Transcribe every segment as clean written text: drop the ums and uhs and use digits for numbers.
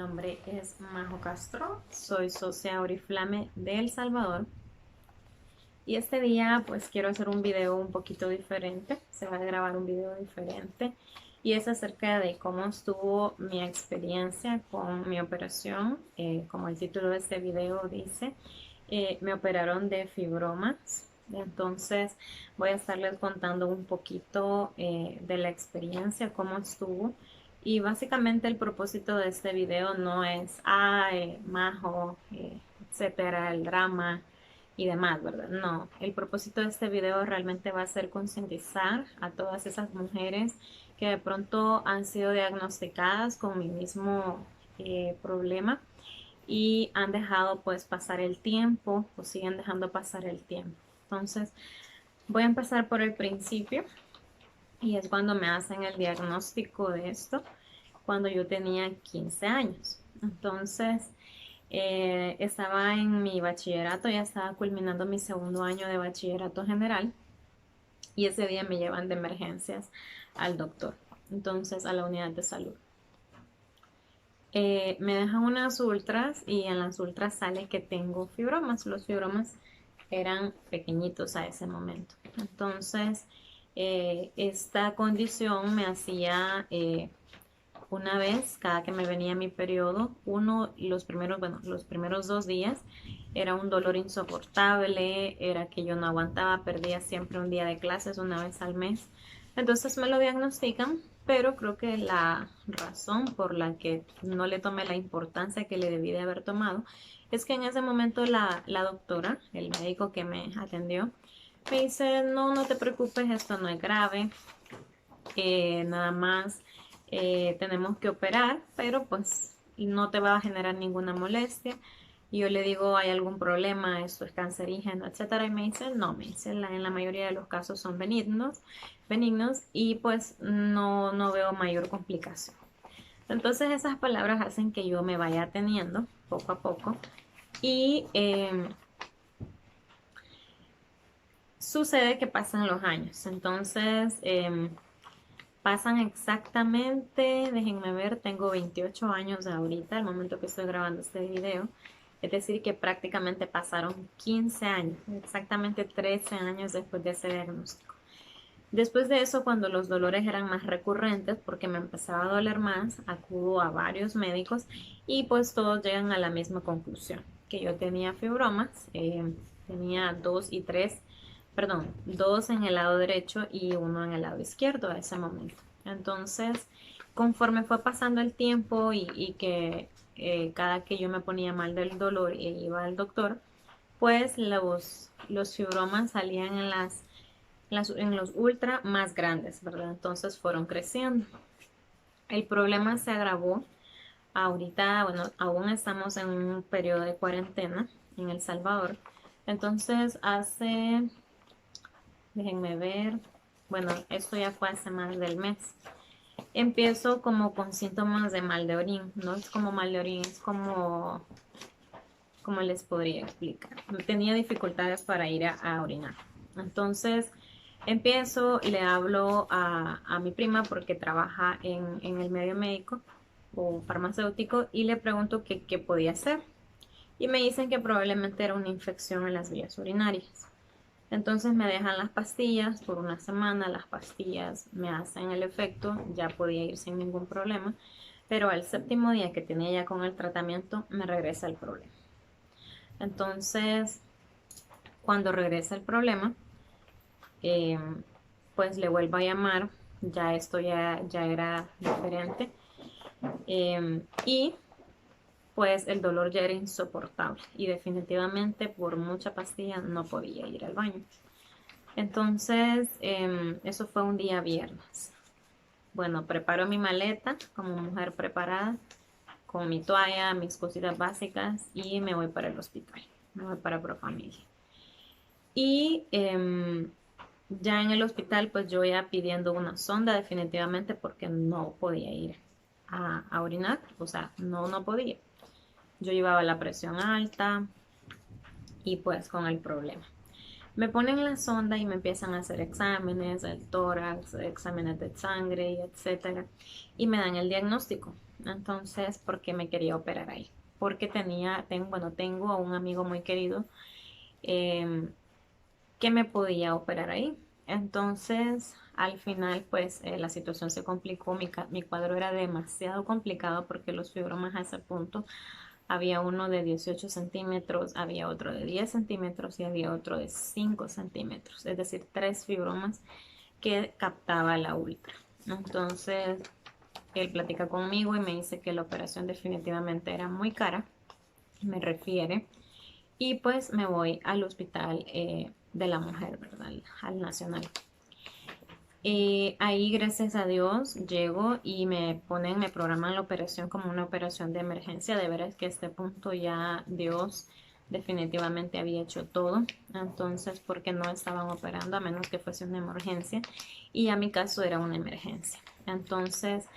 nombre es Majo Castro, soy socia Oriflame de El Salvador y este día pues quiero hacer un video un poquito diferente, se va a grabar un video diferente y es acerca de cómo estuvo mi experiencia con mi operación. Como el título de este video dice, me operaron de fibromas. Entonces voy a estarles contando un poquito de la experiencia, cómo estuvo. Y básicamente el propósito de este video no es, Majo, etcétera, el drama y demás, ¿verdad? No, el propósito de este video realmente va a ser concientizar a todas esas mujeres que de pronto han sido diagnosticadas con mi mismo problema y han dejado pues pasar el tiempo o siguen dejando pasar el tiempo. Entonces, voy a empezar por el principio y es cuando me hacen el diagnóstico de esto, cuando yo tenía 15 años. Entonces, estaba en mi bachillerato, ya estaba culminando mi segundo año de bachillerato general y ese día me llevan de emergencias al doctor, entonces a la unidad de salud. Me dejan unas ultras y en las ultras sale que tengo fibromas. Los fibromas eran pequeñitos a ese momento. Entonces, esta condición me hacía una vez cada que me venía mi periodo, los primeros 2 días era un dolor insoportable, era que yo no aguantaba, perdía siempre un día de clases una vez al mes. Entonces me lo diagnostican, pero creo que la razón por la que no le tomé la importancia que le debí de haber tomado es que en ese momento la doctora, el médico que me atendió, me dice, no, no te preocupes, esto no es grave, nada más tenemos que operar, pero pues no te va a generar ninguna molestia. Y yo le digo, ¿hay algún problema? ¿Esto es cancerígeno, etcétera? Y me dice, no, me dice, en la mayoría de los casos son benignos y pues no veo mayor complicación. Entonces esas palabras hacen que yo me vaya teniendo poco a poco y sucede que pasan los años. Entonces pasan exactamente, déjenme ver, tengo 28 años ahorita, al momento que estoy grabando este video. Es decir, que prácticamente pasaron 15 años, exactamente 13 años después de ese diagnóstico. Después de eso, cuando los dolores eran más recurrentes, porque me empezaba a doler más, acudo a varios médicos y pues todos llegan a la misma conclusión, que yo tenía fibromas, tenía dos en el lado derecho y uno en el lado izquierdo a ese momento. Entonces, conforme fue pasando el tiempo y que cada que yo me ponía mal del dolor e iba al doctor, pues los fibromas salían en los ultra más grandes, ¿verdad? Entonces fueron creciendo. El problema se agravó. Ahorita, bueno, aún estamos en un periodo de cuarentena en El Salvador. Entonces déjenme ver, bueno, esto ya fue hace más del mes. Empiezo como con síntomas de mal de orín. No es como mal de orín, es como les podría explicar. Tenía dificultades para ir a orinar. Entonces empiezo y le hablo a mi prima porque trabaja en el medio médico o farmacéutico y le pregunto qué podía hacer. Y me dicen que probablemente era una infección en las vías urinarias. Entonces me dejan las pastillas por una semana, las pastillas me hacen el efecto, ya podía ir sin ningún problema, pero al séptimo día que tenía ya con el tratamiento me regresa el problema. Entonces, cuando regresa el problema, eh, pues le vuelvo a llamar, ya esto ya era diferente, y pues el dolor ya era insoportable y definitivamente por mucha pastilla no podía ir al baño. Entonces, eso fue un día viernes. Bueno, preparo mi maleta como mujer preparada, con mi toalla, mis cositas básicas y me voy para el hospital, me voy para Profamilia. Y ya en el hospital, pues yo ya pidiendo una sonda definitivamente porque no podía ir a orinar, o sea, no podía. Yo llevaba la presión alta y pues con el problema. Me ponen la sonda y me empiezan a hacer exámenes, el tórax, exámenes de sangre, y etcétera. Y me dan el diagnóstico. Entonces, ¿por qué me quería operar ahí? Porque tengo a un amigo muy querido em, que me podía operar ahí. Entonces, al final, pues la situación se complicó, mi cuadro era demasiado complicado porque los fibromas a ese punto, había uno de 18 centímetros, había otro de 10 centímetros y había otro de 5 centímetros, es decir, tres fibromas que captaba la ultra. Entonces, él platica conmigo y me dice que la operación definitivamente era muy cara, me refiere, y pues me voy al hospital de la mujer, ¿verdad? Al Nacional. Ahí, gracias a Dios, llego y me programan la operación como una operación de emergencia. De veras que a este punto ya Dios definitivamente había hecho todo. Entonces, porque no estaban operando a menos que fuese una emergencia. Y a mi caso era una emergencia. Entonces,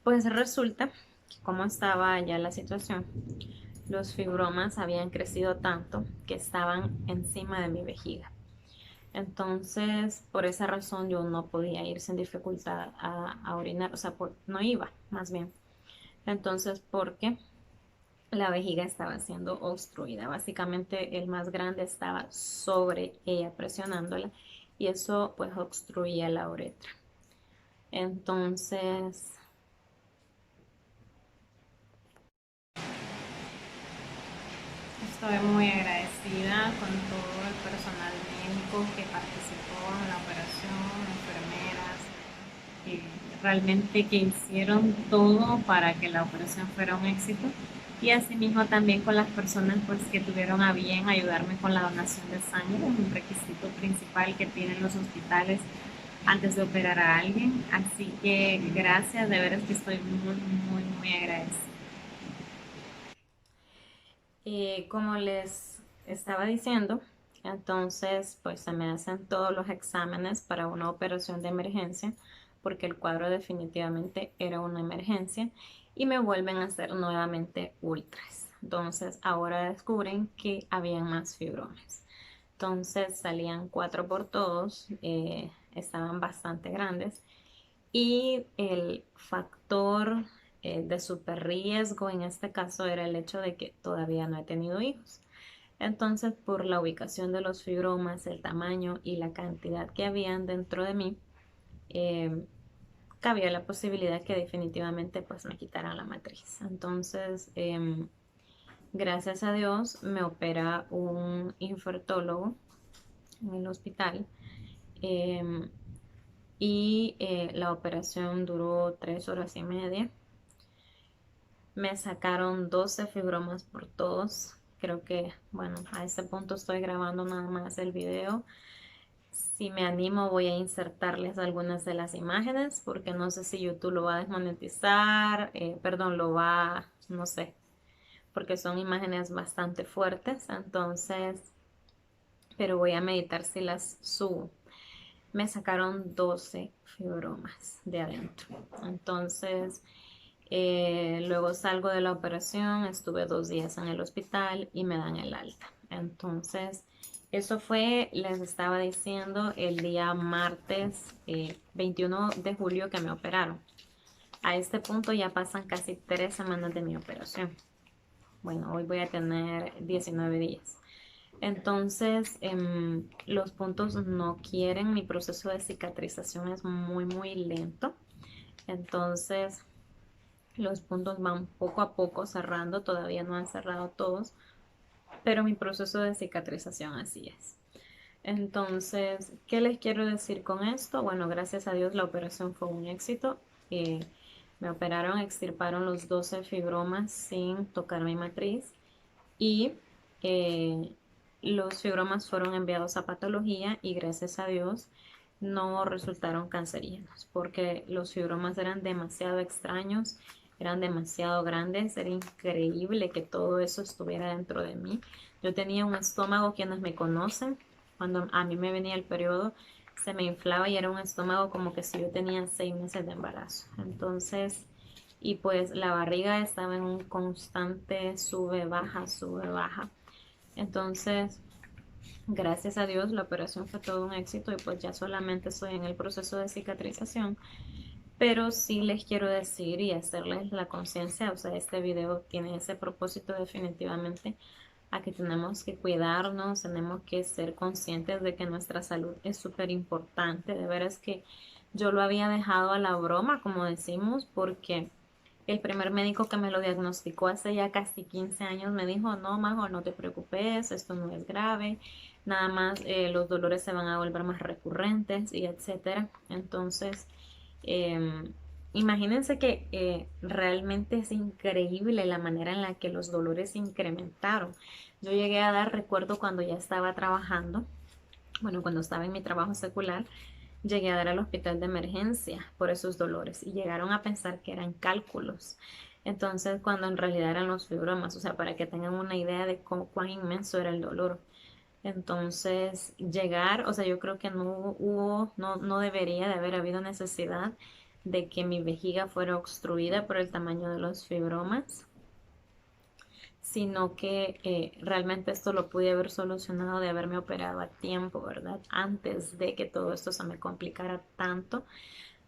pues resulta que como estaba ya la situación, los fibromas habían crecido tanto que estaban encima de mi vejiga. Entonces, por esa razón yo no podía ir sin dificultad a orinar, o sea, no iba, más bien. Entonces, porque la vejiga estaba siendo obstruida. Básicamente, el más grande estaba sobre ella presionándola y eso pues obstruía la uretra. Entonces, estoy muy agradecida con todo el personal médico que participó en la operación, enfermeras, que realmente que hicieron todo para que la operación fuera un éxito. Y asimismo también con las personas pues que tuvieron a bien ayudarme con la donación de sangre, un requisito principal que tienen los hospitales antes de operar a alguien. Así que gracias, de veras que estoy muy agradecida. Como les estaba diciendo, entonces pues se me hacen todos los exámenes para una operación de emergencia, porque el cuadro definitivamente era una emergencia, y me vuelven a hacer nuevamente ultras. Entonces ahora descubren que habían más fibromas. Entonces salían 4 por todos, estaban bastante grandes y el factor de super riesgo en este caso era el hecho de que todavía no he tenido hijos. Entonces, por la ubicación de los fibromas, el tamaño y la cantidad que habían dentro de mí, eh, cabía la posibilidad que definitivamente pues me quitaran la matriz. Entonces, gracias a Dios me opera un infertólogo en el hospital. em, y la operación duró 3 horas y media. Me sacaron 12 fibromas por todos. Creo que, bueno, a este punto estoy grabando nada más el video. Si me animo voy a insertarles algunas de las imágenes porque no sé si YouTube lo va a desmonetizar, perdón, no sé, porque son imágenes bastante fuertes, entonces, pero voy a meditar si las subo. Me sacaron 12 fibromas de adentro. Entonces, luego salgo de la operación, estuve 2 días en el hospital y me dan el alta. Entonces, eso fue, les estaba diciendo, el día martes 21 de julio que me operaron. A este punto ya pasan casi 3 semanas de mi operación. Bueno, hoy voy a tener 19 días. Entonces, los puntos no quieren, mi proceso de cicatrización es muy lento. Entonces, los puntos van poco a poco cerrando, todavía no han cerrado todos, pero mi proceso de cicatrización así es. Entonces, ¿qué les quiero decir con esto? Bueno, gracias a Dios la operación fue un éxito. Eh, Me operaron, extirparon los 12 fibromas sin tocar mi matriz y eh, los fibromas fueron enviados a patología y gracias a Dios no resultaron cancerígenos porque los fibromas eran demasiado extraños, eran demasiado grandes, era increíble que todo eso estuviera dentro de mí. Yo tenía un estómago, quienes me conocen, cuando a mí me venía el periodo, se me inflaba y era un estómago como que si yo tenía 6 meses de embarazo. Entonces, y pues la barriga estaba en un constante sube, baja, sube, baja. Entonces, gracias a Dios, la operación fue todo un éxito y pues ya solamente estoy en el proceso de cicatrización. Pero sí les quiero decir y hacerles la conciencia, o sea, este video tiene ese propósito definitivamente, a que tenemos que cuidarnos, tenemos que ser conscientes de que nuestra salud es súper importante. De veras que yo lo había dejado a la broma, como decimos, porque el primer médico que me lo diagnosticó hace ya casi 15 años me dijo, no, Majo, no te preocupes, esto no es grave, nada más los dolores se van a volver más recurrentes y etcétera. Entonces, eh, imagínense que realmente es increíble la manera en la que los dolores se incrementaron. Yo llegué a dar, recuerdo cuando ya estaba trabajando, bueno, cuando estaba en mi trabajo secular, llegué a dar al hospital de emergencia por esos dolores y llegaron a pensar que eran cálculos. Entonces, cuando en realidad eran los fibromas, o sea, para que tengan una idea de cuán inmenso era el dolor. Entonces, llegar, o sea, yo creo que no debería de haber habido necesidad de que mi vejiga fuera obstruida por el tamaño de los fibromas, sino que realmente esto lo pude haber solucionado de haberme operado a tiempo, ¿verdad? Antes de que todo esto se me complicara tanto.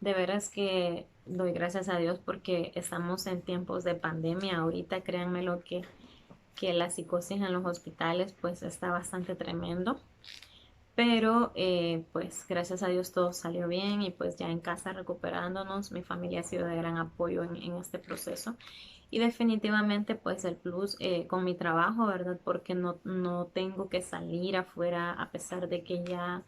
De veras que doy gracias a Dios porque estamos en tiempos de pandemia. Ahorita créanme lo que la psicosis en los hospitales pues está bastante tremendo. Pero pues gracias a Dios todo salió bien y pues ya en casa recuperándonos, mi familia ha sido de gran apoyo en este proceso. Y definitivamente pues el plus con mi trabajo, ¿verdad? Porque no tengo que salir afuera a pesar de que ya,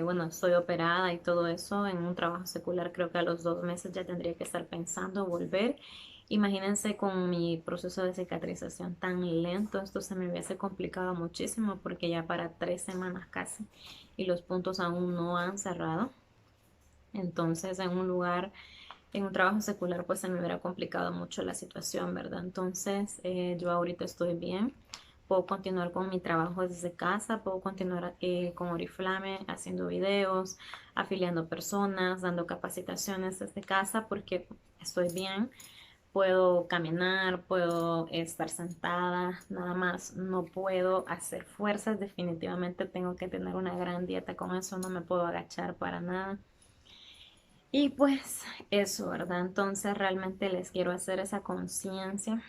bueno, estoy operada y todo eso. En un trabajo secular creo que a los 2 meses ya tendría que estar pensando volver. Imagínense con mi proceso de cicatrización tan lento, esto se me hubiese complicado muchísimo porque ya para 3 semanas casi y los puntos aún no han cerrado. Entonces en un trabajo secular, pues se me hubiera complicado mucho la situación, ¿verdad? Entonces yo ahorita estoy bien. Puedo continuar con mi trabajo desde casa, puedo continuar con Oriflame haciendo videos, afiliando personas, dando capacitaciones desde casa porque estoy bien. Puedo caminar, puedo estar sentada, nada más no puedo hacer fuerzas, definitivamente tengo que tener una gran dieta con eso, no me puedo agachar para nada. Y pues eso, ¿verdad? Entonces realmente les quiero hacer esa conciencia.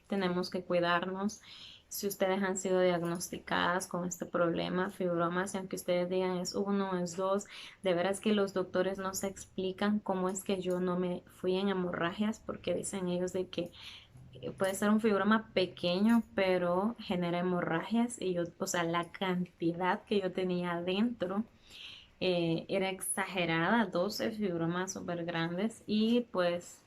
Tenemos que cuidarnos. Si ustedes han sido diagnosticadas con este problema, fibromas, y aunque ustedes digan es uno, es dos, de veras que los doctores no se explican cómo es que yo no me fui en hemorragias, porque dicen ellos de que puede ser un fibroma pequeño, pero genera hemorragias, y yo, o sea, la cantidad que yo tenía adentro era exagerada, 12 fibromas súper grandes, y pues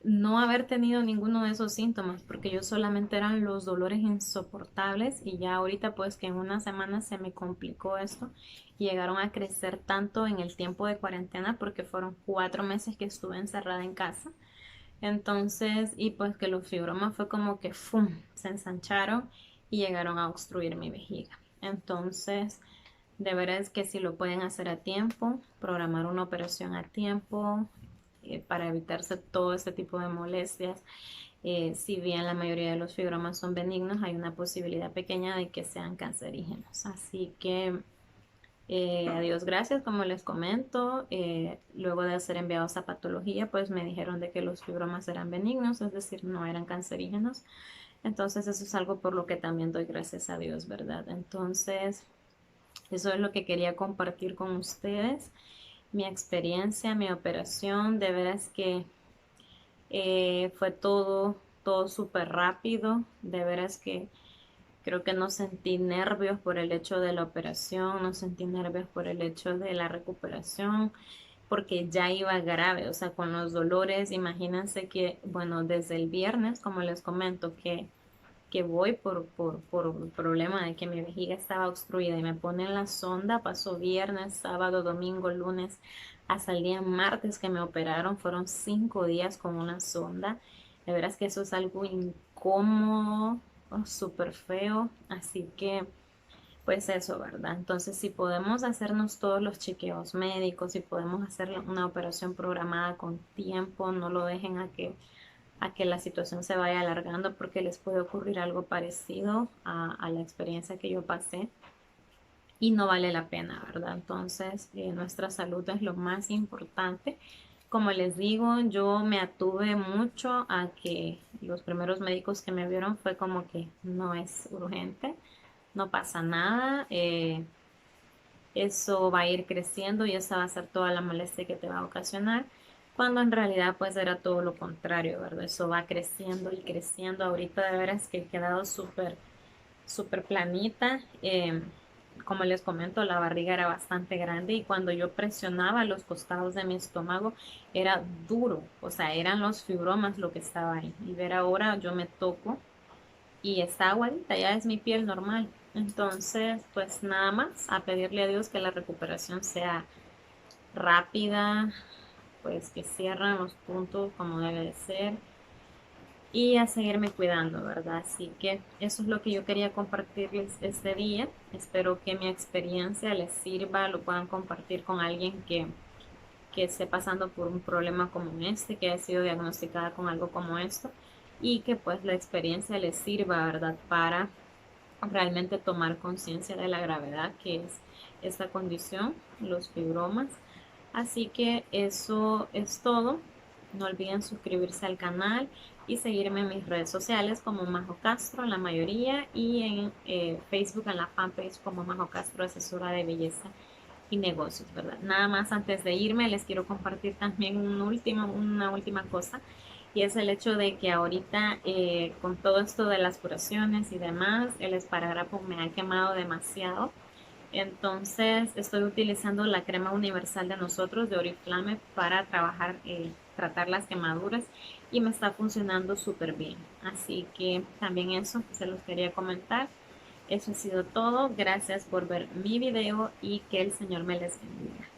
no haber tenido ninguno de esos síntomas, porque yo solamente eran los dolores insoportables y ya ahorita pues que en una semana se me complicó esto y llegaron a crecer tanto en el tiempo de cuarentena porque fueron 4 meses que estuve encerrada en casa. Entonces, y pues que los fibromas fue como que ¡fum! Se ensancharon y llegaron a obstruir mi vejiga. Entonces, de veras que si lo pueden hacer a tiempo, programar una operación a tiempo para evitarse todo este tipo de molestias. Si bien la mayoría de los fibromas son benignos, hay una posibilidad pequeña de que sean cancerígenos. Así que a Dios gracias, como les comento, luego de ser enviados a patología, pues me dijeron de que los fibromas eran benignos, es decir, no eran cancerígenos. Entonces eso es algo por lo que también doy gracias a Dios, ¿verdad? Entonces, eso es lo que quería compartir con ustedes, mi experiencia, mi operación, de veras que fue todo súper rápido, de veras que creo que no sentí nervios por el hecho de la operación, no sentí nervios por el hecho de la recuperación, porque ya iba grave, o sea, con los dolores, imagínense que, bueno, desde el viernes, como les comento, que voy por el problema de que mi vejiga estaba obstruida y me ponen la sonda, pasó viernes, sábado, domingo, lunes, hasta el día martes que me operaron, fueron 5 días con una sonda. De veras que eso es algo incómodo, súper feo, así que pues eso, ¿verdad? Entonces, si podemos hacernos todos los chequeos médicos, si podemos hacer una operación programada con tiempo, no lo dejen a que la situación se vaya alargando porque les puede ocurrir algo parecido a la experiencia que yo pasé. y no vale la pena, ¿verdad? Entonces, nuestra salud es lo más importante. Como les digo, yo me atuve mucho a que los primeros médicos que me vieron fue como que no es urgente, no pasa nada, eso va a ir creciendo y esa va a ser toda la molestia que te va a ocasionar, cuando en realidad pues era todo lo contrario, ¿verdad? Eso va creciendo y creciendo. Ahorita de veras que he quedado súper planita. Como les comento, la barriga era bastante grande y cuando yo presionaba los costados de mi estómago era duro, o sea, eran los fibromas lo que estaba ahí. Y ver ahora yo me toco y está aguadita, ya es mi piel normal. Entonces, pues nada más a pedirle a Dios que la recuperación sea rápida, pues que cierren los puntos como debe de ser y a seguirme cuidando, ¿verdad? Así que eso es lo que yo quería compartirles este día. Espero que mi experiencia les sirva, lo puedan compartir con alguien que esté pasando por un problema como este, que haya sido diagnosticada con algo como esto y que pues la experiencia les sirva, ¿verdad? Para realmente tomar conciencia de la gravedad que es esta condición, los fibromas. Así que eso es todo. No olviden suscribirse al canal y seguirme en mis redes sociales como Majo Castro en la mayoría y en Facebook en la fanpage como Majo Castro, asesora de belleza y negocios, ¿verdad? Nada más antes de irme les quiero compartir también una última cosa y es el hecho de que ahorita con todo esto de las curaciones y demás, el esparadrapo me ha quemado demasiado. Entonces estoy utilizando la crema universal de nosotros de Oriflame para trabajar, tratar las quemaduras y me está funcionando súper bien. Así que también eso se los quería comentar. Eso ha sido todo. Gracias por ver mi video y que el Señor me les bendiga.